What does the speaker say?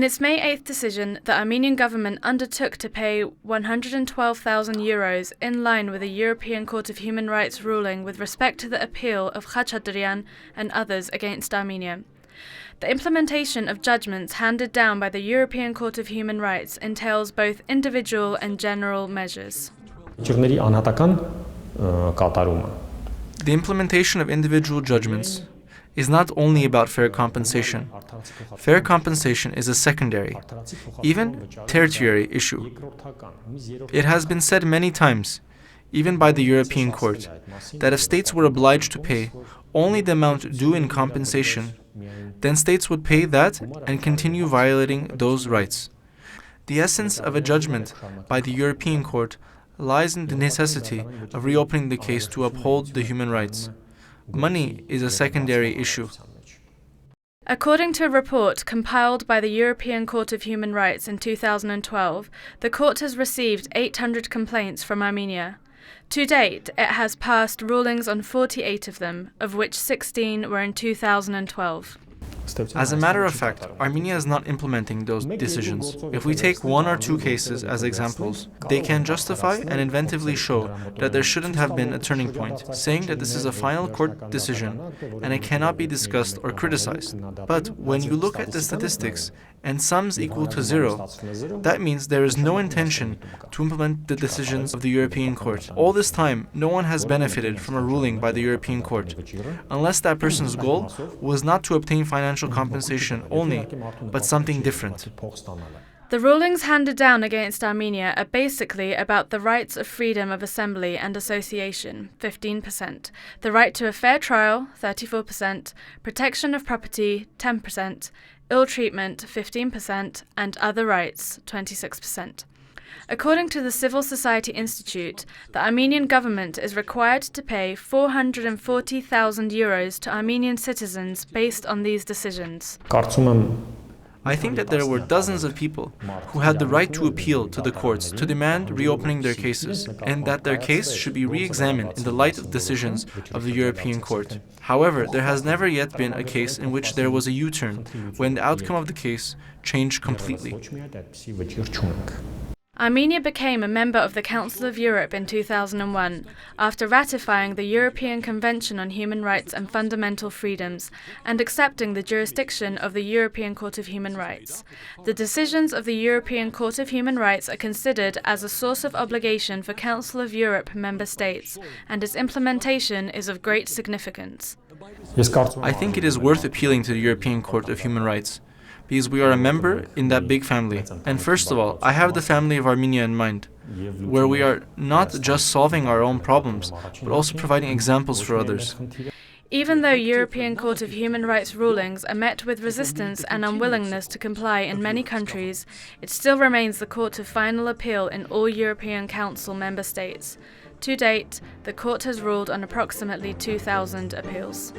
In its May 8th decision, the Armenian government undertook to pay €112,000 in line with a European Court of Human Rights ruling with respect to the appeal of Khachaturian and others against Armenia. The implementation of judgments handed down by the European Court of Human Rights entails both individual and general measures. The implementation of individual judgments is not only about fair compensation. Fair compensation is a secondary, even tertiary issue. It has been said many times, even by the European Court, that if states were obliged to pay only the amount due in compensation, then states would pay that and continue violating those rights. The essence of a judgment by the European Court lies in the necessity of reopening the case to uphold the human rights. Money is a secondary issue. According to a report compiled by the European Court of Human Rights in 2012, the court has received 800 complaints from Armenia. To date, it has passed rulings on 48 of them, of which 16 were in 2012. As a matter of fact, Armenia is not implementing those decisions. If we take one or two cases as examples, they can justify and inventively show that there shouldn't have been a turning point, saying that this is a final court decision and it cannot be discussed or criticized. But when you look at the statistics and sums equal to 0, that means there is no intention to implement the decisions of the European Court. All this time, no one has benefited from a ruling by the European Court, unless that person's goal was not to obtain financial compensation only, but something different. The rulings handed down against Armenia are basically about the rights of freedom of assembly and association, 15%, the right to a fair trial, 34%, protection of property, 10%, ill treatment, 15%, and other rights, 26%. According to the Civil Society Institute, the Armenian government is required to pay €440,000 to Armenian citizens based on these decisions. I think that there were dozens of people who had the right to appeal to the courts to demand reopening their cases, and that their case should be re-examined in the light of decisions of the European Court. However, there has never yet been a case in which there was a U-turn, when the outcome of the case changed completely. Armenia became a member of the Council of Europe in 2001 after ratifying the European Convention on Human Rights and Fundamental Freedoms and accepting the jurisdiction of the European Court of Human Rights. The decisions of the European Court of Human Rights are considered as a source of obligation for Council of Europe member states, and its implementation is of great significance. I think it is worth appealing to the European Court of Human Rights, because we are a member in that big family. And first of all, I have the family of Armenia in mind, where we are not just solving our own problems, but also providing examples for others. Even though European Court of Human Rights rulings are met with resistance and unwillingness to comply in many countries, it still remains the court of final appeal in all European Council member states. To date, the court has ruled on approximately 2,000 appeals.